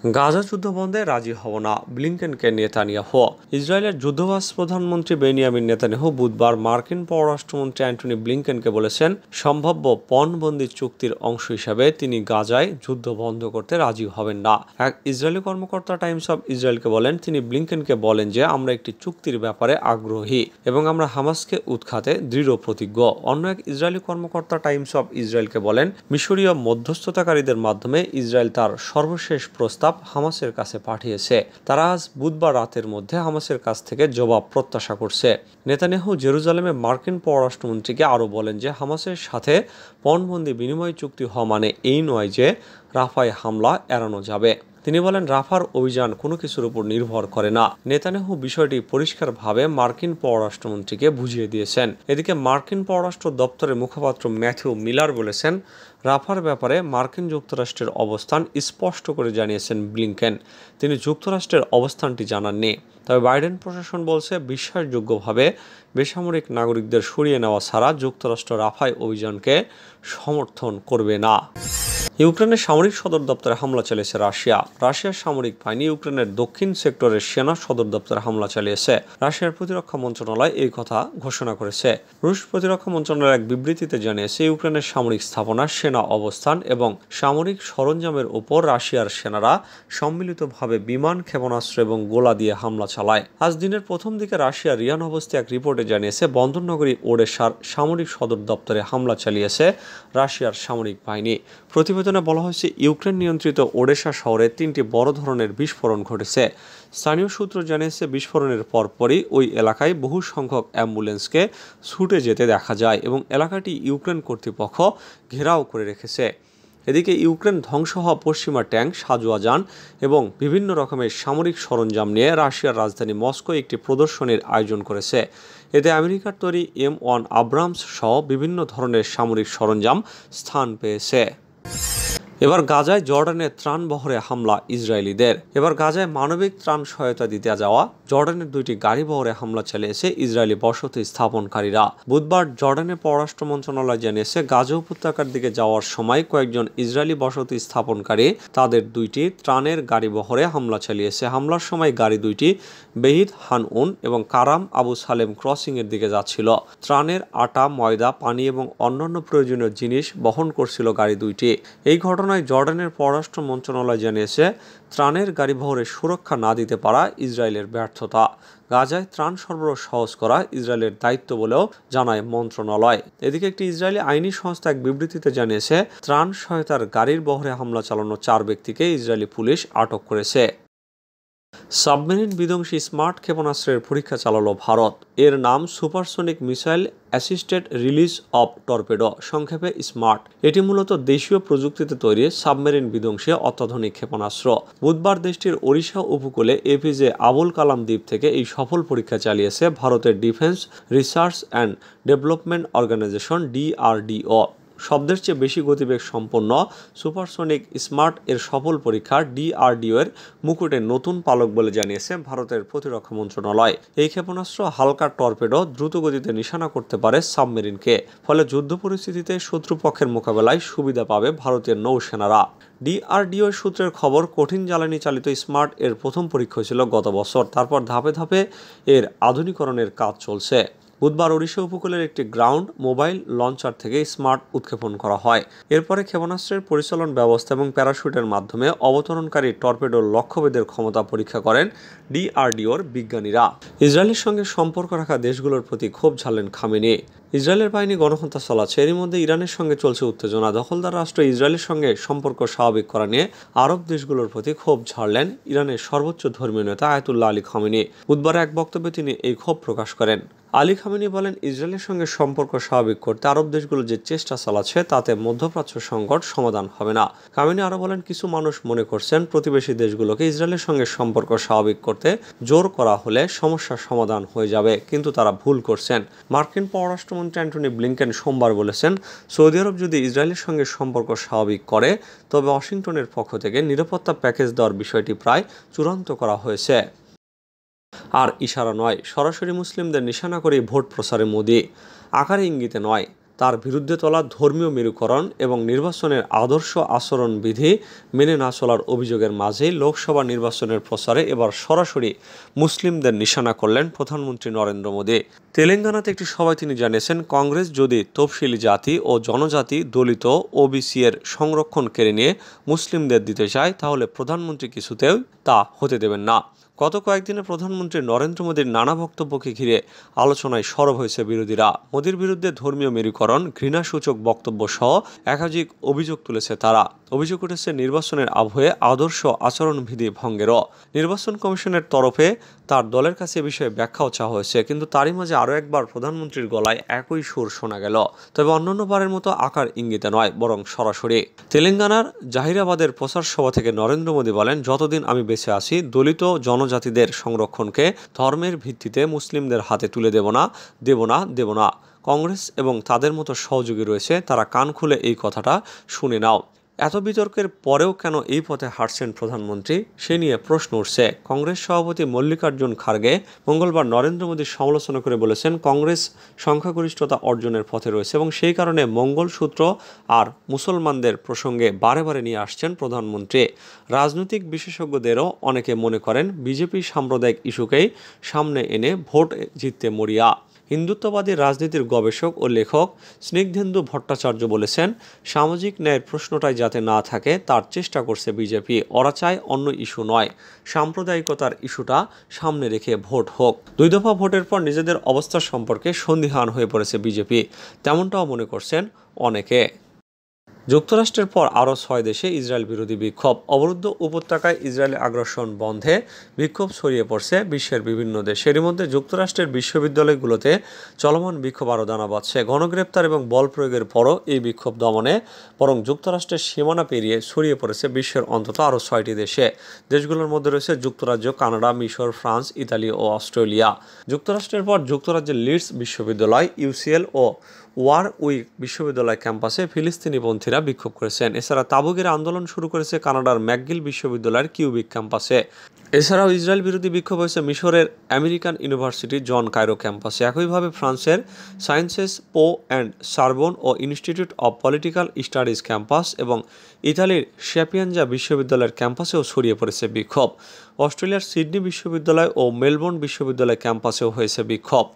গাজা যুদ্ধ বন্ধে রাজি হব না, ব্লিংকেনকে নেতানিয়াহু। ইসরায়েলের যুদ্ধবাজ প্রধানমন্ত্রী বেনিয়ামিন নেতানিয়াহু বুধবার মার্কিন পররাষ্ট্রমন্ত্রী অ্যান্টনি ব্লিংকেনকে বলেছেন, সম্ভাব্য পণবন্দি চুক্তির অংশ হিসাবে তিনি গাজায় যুদ্ধ বন্ধ করতে রাজি হবেন না। এক ইসরায়েলি কর্মকর্তা টাইমস অব ইসরায়েলকে বলেন, তিনি ব্লিংকেনকে বলেন যে আমরা একটি চুক্তির ব্যাপারে আগ্রহী এবং আমরা হামাসকে উৎখাতে দৃঢ় প্রতিজ্ঞ। অন্য এক ইসরায়েলি কর্মকর্তা টাইমস অব ইসরায়েলকে বলেন, মিশরীয় মধ্যস্থতাকারীদের মাধ্যমে ইসরায়েল তার সর্বশেষ প্রস্তাব হামাসের কাছে পাঠিয়েছে। তারা আজ বুধবার রাতের মধ্যে হামাসের কাছ থেকে জবাব প্রত্যাশা করছে। নেতানিয়াহু জেরুজালেমে মার্কিন পররাষ্ট্রমন্ত্রীকে আরও বলেন যে হামাসের সাথে পণবন্দি বিনিময় চুক্তি হওয়া মানে এই নয় যে রাফায় হামলা এড়ানো যাবে। তিনি বলেন, রাফার অভিযান কোনো কিছুর উপর নির্ভর করে না। নেতানিয়াহু বিষয়টি পরিষ্কারভাবে মার্কিন পররাষ্ট্রমন্ত্রীকে বুঝিয়ে দিয়েছেন। এদিকে মার্কিন পররাষ্ট্র দপ্তরের মুখপাত্র ম্যাথিউ মিলার বলেছেন, রাফার ব্যাপারে মার্কিন যুক্তরাষ্ট্রের অবস্থান স্পষ্ট করে জানিয়েছেন ব্লিংকেন। তিনি যুক্তরাষ্ট্রের অবস্থানটি জানাননি। তবে বাইডেন প্রশাসন বলছে, বিশ্বাসযোগ্যভাবে বেসামরিক নাগরিকদের সরিয়ে নেওয়া ছাড়া যুক্তরাষ্ট্র রাফায় অভিযানকে সমর্থন করবে না। ইউক্রেনের সামরিক সদর দপ্তরে হামলা চালিয়েছে রাশিয়ার সামরিক বাহিনী ইউক্রেনের দক্ষিণ সেক্টরের সেনা সদর দপ্তরে হামলা চালিয়েছে। রাশিয়ার প্রতিরক্ষা মন্ত্রণালয় এই কথা ঘোষণা করেছে। রুশ প্রতিরক্ষা মন্ত্রণালয় এক বিবৃতিতে জানিয়েছে, ইউক্রেনের সামরিক স্থাপনা, সেনা অবস্থান এবং সামরিক সরঞ্জামের উপর রাশিয়ার সেনারা সম্মিলিতভাবে বিমান, ক্ষেপণাস্ত্র এবং গোলা দিয়ে হামলা চালায়। আজ দিনের প্রথম দিকে রাশিয়ার রিয়া নভোস্তি এক রিপোর্টে জানিয়েছে, বন্দরনগরী ওডেসার সামরিক সদর দপ্তরে হামলা চালিয়েছে রাশিয়ার সামরিক বাহিনী। প্রতিবেদনে বলা হয়েছে, ইউক্রেন নিয়ন্ত্রিত ওডেসা শহরে 3টি বড় ধরনের বিস্ফোরণ ঘটেছে। স্থানীয় সূত্র জানিয়েছে, বিস্ফোরণের পরপরই ওই এলাকায় বহু সংখ্যক অ্যাম্বুলেন্সকে ছুটে যেতে দেখা যায় এবং এলাকাটি ইউক্রেন কর্তৃপক্ষ ঘেরাও করে রেখেছে। এদিকে ইউক্রেন ধ্বংস হওয়া পশ্চিমা ট্যাঙ্ক, সাজোয়া যান এবং বিভিন্ন রকমের সামরিক সরঞ্জাম নিয়ে রাশিয়ার রাজধানী মস্কো একটি প্রদর্শনীর আয়োজন করেছে। এতে আমেরিকার তৈরি M1 আব্রামস সহ বিভিন্ন ধরনের সামরিক সরঞ্জাম স্থান পেয়েছে। এবার গাজায় জর্ডানের ত্রাণ বহরে হামলা ইসরায়েলিদের। এবার গাজায় মানবিক ত্রাণ সহায়তা দিতে যাওয়া জর্ডানের 2টি গাড়ি বহরে হামলা চালিয়েছে ইসরায়েলি বসতি স্থাপনকারীরা। বুধবার জর্ডানের পররাষ্ট্র মন্ত্রণালয় জানিয়েছে, গাজা উপত্যকার দিকে যাওয়ার সময় কয়েকজন ইসরায়েলি বসতি স্থাপনকারী তাদের 2টি ত্রাণের গাড়ি বহরে হামলা চালিয়েছে। হামলার সময় গাড়ি 2টি বেহিত হানউন এবং কারাম আবু সালেম ক্রসিং এর দিকে যাচ্ছিল। ত্রাণের আটা, ময়দা, পানি এবং অন্যান্য প্রয়োজনীয় জিনিস বহন করছিল গাড়ি 2টি। এই ঘটনায় জর্ডানের পররাষ্ট্র মন্ত্রণালয় জানিয়েছে, ত্রাণের গাড়িবহরে সুরক্ষা না দিতে পারা ইসরায়েলের ব্যর্থতা। গাজায় ত্রাণ সরবরাহ সহজ করা ইসরায়েলের দায়িত্ব বলেও জানায় মন্ত্রণালয়। এদিকে একটি ইসরায়েলি আইনি সংস্থা এক বিবৃতিতে জানিয়েছে, ত্রাণ সহায়তার গাড়ির বহরে হামলা চালানো 4 ব্যক্তিকে ইসরায়েলি পুলিশ আটক করেছে। সাবমেরিন বিধ্বংসী স্মার্ট ক্ষেপণাস্ত্রের পরীক্ষা চালালো ভারত। এর নাম supersonic missile assisted release of torpedo, সংক্ষেপে স্মার্ট। এটি মূলত দেশীয় প্রযুক্তিতে তৈরি সাবমেরিন বিধ্বংসী অত্যাধুনিক ক্ষেপণাস্ত্র। বুধবার দেশটির ওড়িশা উপকূলে এপিজে আবুল কালাম দ্বীপ থেকে এই সফল পরীক্ষা চালিয়েছে ভারতের defence research and development organisation DRDO। শব্দের চেয়ে বেশি গতিবেগ সম্পন্ন সুপারসনিক স্মার্ট এর সফল পরীক্ষা DRDO এর মুকুটে নতুন পালক বলে জানিয়েছে ভারতের প্রতিরক্ষা মন্ত্রণালয়। এই ক্ষেপণাস্ত্র হালকা টর্পেডো দ্রুত গতিতে নিশানা করতে পারে সাবমেরিনকে, ফলে যুদ্ধ পরিস্থিতিতে শত্রুপক্ষের মোকাবেলায় সুবিধা পাবে ভারতীয় নৌসেনারা। DRDO সূত্রের খবর, কঠিন জ্বালানি চালিত স্মার্ট এর প্রথম পরীক্ষা ছিল গত বছর। তারপর ধাপে ধাপে এর আধুনিকরণের কাজ চলছে। বুধবার ওড়িশা উপকূলের একটি গ্রাউন্ড মোবাইল লঞ্চার থেকে স্মার্ট উৎক্ষেপণ করা হয়। এরপরে ক্ষেপণাস্ত্রের পরিচালন ব্যবস্থা এবং প্যারাশুটের মাধ্যমে অবতরণকারী টর্পেডোর লক্ষ্যভেদের ক্ষমতা পরীক্ষা করেন DRDOর বিজ্ঞানীরা। ইসরায়েলের সঙ্গে সম্পর্ক রাখা দেশগুলোর প্রতি ক্ষোভ ঝাড়লেন খামেনি। ইসরায়েলের বাহিনী গণহত্যা চালাচ্ছে, এরই মধ্যে ইরানের সঙ্গে চলছে উত্তেজনা। দখলদার রাষ্ট্র ইসরায়েলের সঙ্গে সম্পর্ক স্বাভাবিক করা নিয়ে আরব দেশগুলোর প্রতি ক্ষোভ ঝাড়লেন ইরানের সর্বোচ্চ ধর্মীয় নেতা আয়াতুল্লাহ আলী খামেনি। বুধবার এক বক্তব্যে তিনি এই ক্ষোভ প্রকাশ করেন। আলী খামেনি বলেন, ইসরায়েলের সঙ্গে সম্পর্ক স্বাভাবিক করতে আরব দেশগুলো যে চেষ্টা চালাচ্ছে তাতে মধ্যপ্রাচ্য সংকট সমাধান হবে না। খামেনি আরও বলেন, কিছু মানুষ মনে করছেন প্রতিবেশী দেশগুলোকে ইসরায়েলের সঙ্গে সম্পর্ক স্বাভাবিক করতে জোর করা হলে সমস্যার সমাধান হয়ে যাবে, কিন্তু তারা ভুল করছেন। মার্কিন পররাষ্ট্রমন্ত্রী অ্যান্টনি ব্লিংকেন সোমবার বলেছেন, সৌদি আরব যদি ইসরায়েলের সঙ্গে সম্পর্ক স্বাভাবিক করে তবে ওয়াশিংটনের পক্ষ থেকে নিরাপত্তা প্যাকেজ দেওয়ার বিষয়টি প্রায় চূড়ান্ত করা হয়েছে। আর ইশারা নয়, সরাসরি মুসলিমদের নিশানা করে ভোট প্রচারে মোদি। আকারে ইঙ্গিতে নয়, তার বিরুদ্ধে তোলা ধর্মীয় মেরুকরণ এবং নির্বাচনের আদর্শ আচরণবিধি মেনে না চলার অভিযোগের মাঝেই লোকসভা নির্বাচনের প্রচারে এবার সরাসরি মুসলিমদের নিশানা করলেন প্রধানমন্ত্রী নরেন্দ্র মোদী। তেলেঙ্গানাতে একটি সভায় তিনি জানিয়েছেন, কংগ্রেস যদি তফসিলি জাতি ও জনজাতি, দলিত, ওবিসি এর সংরক্ষণ কেড়ে নিয়ে মুসলিমদের দিতে চায় তাহলে প্রধানমন্ত্রী কিছুতেও তা হতে দেবেন না। গত কয়েকদিনে প্রধানমন্ত্রী নরেন্দ্র মোদীর নানা বক্তব্যকে ঘিরে আলোচনায় সরব হয়েছে বিরোধীরা। মোদীর বিরুদ্ধে ধর্মীয় মেরুকরণ, ঘৃণাসূচক বক্তব্য সহ একাধিক অভিযোগ তুলেছে তারা। অভিযোগ উঠেছে নির্বাচনের আবহে আদর্শ আচরণবিধি ভঙ্গেরও। নির্বাচন কমিশনের তরফে তার দলের কাছে এ বিষয়ে ব্যাখ্যাও চাওয়া হয়েছে, কিন্তু তারই মাঝে আরও একবার প্রধানমন্ত্রীর গলায় একই সুর শোনা গেল, তবে অন্যান্যবারের মতো আকার ইঙ্গিতে নয়, বরং সরাসরি। তেলেঙ্গানার জাহিরাবাদের প্রচার সভা থেকে নরেন্দ্র মোদী বলেন, যতদিন আমি বেঁচে আছি দলিত জনজাতিদের সংরক্ষণকে ধর্মের ভিত্তিতে মুসলিমদের হাতে তুলে দেব না। কংগ্রেস এবং তাদের মতো সহযোগী রয়েছে, তারা কান খুলে এই কথাটা শুনে নাও। এত বিতর্কের পরেও কেন এই পথে হাঁটছেন প্রধানমন্ত্রী, সে নিয়ে প্রশ্ন উঠছে। কংগ্রেস সভাপতি মল্লিকার্জুন খার্গে মঙ্গলবার নরেন্দ্র মোদীর সমালোচনা করে বলেছেন, কংগ্রেস সংখ্যাগরিষ্ঠতা অর্জনের পথে রয়েছে এবং সেই কারণে মঙ্গলসূত্র আর মুসলমানদের প্রসঙ্গে বারে বারে নিয়ে আসছেন প্রধানমন্ত্রী। রাজনৈতিক বিশেষজ্ঞদেরও অনেকে মনে করেন বিজেপি সাম্প্রদায়িক ইস্যুকেই সামনে এনে ভোট জিততে মরিয়া। হিন্দুত্ববাদী রাজনীতির গবেষক ও লেখক স্নিগ্ধেন্দু ভট্টাচার্য বলেছেন, সামাজিক ন্যায়ের প্রশ্নটাই যাতে না থাকে তার চেষ্টা করছে বিজেপি। ওরা চায় অন্য ইস্যু নয়, সাম্প্রদায়িকতার ইস্যুটা সামনে রেখে ভোট হোক। 2 দফা ভোটের পর নিজেদের অবস্থা সম্পর্কে সন্দিহান হয়ে পড়েছে বিজেপি, তেমনটাও মনে করছেন অনেকে। যুক্তরাষ্ট্রের পর আরও 6 দেশে ইসরায়েল বিরোধী বিক্ষোভ। অবরুদ্ধ উপত্যকায় ইসরায়েলি আগ্রাসন বন্ধে বিক্ষোভ ছড়িয়ে পড়ছে বিশ্বের বিভিন্ন দেশে। এর মধ্যে যুক্তরাষ্ট্রের বিশ্ববিদ্যালয়গুলোতে চলমান বিক্ষোভ আরও দানা বাঁধছে। গণগ্রেপ্তার এবং বল প্রয়োগের পরও এই বিক্ষোভ দমনে বরং যুক্তরাষ্ট্রের সীমানা পেরিয়ে ছড়িয়ে পড়েছে বিশ্বের অন্তত আরও 6টি দেশে। দেশগুলোর মধ্যে রয়েছে যুক্তরাজ্য, কানাডা, মিশর, ফ্রান্স, ইতালি ও অস্ট্রেলিয়া। যুক্তরাষ্ট্রের পর যুক্তরাজ্যের লিডস বিশ্ববিদ্যালয়, UCL ও ওয়ারউইক বিশ্ববিদ্যালয় ক্যাম্পাসে ফিলিস্তিনিপন্থীরা বিক্ষোভ করেছেন। এছাড়া তাবুকের আন্দোলন শুরু করেছে কানাডার ম্যাকগিল বিশ্ববিদ্যালয়ের কিউবিক ক্যাম্পাসে। এছাড়াও ইসরায়েল বিরোধী বিক্ষোভ হয়েছে মিশরের আমেরিকান ইউনিভার্সিটি জন কায়রো ক্যাম্পাসে। একইভাবে ফ্রান্সের সায়েন্সেস পো অ্যান্ড সারবোন ও institute of political studies campus এবং ইতালির শ্যাপিয়ানজা বিশ্ববিদ্যালয়ের ক্যাম্পাসেও ছড়িয়ে পড়েছে বিক্ষোভ। অস্ট্রেলিয়ার সিডনি বিশ্ববিদ্যালয় ও মেলবোর্ন বিশ্ববিদ্যালয় ক্যাম্পাসেও হয়েছে বিক্ষোভ।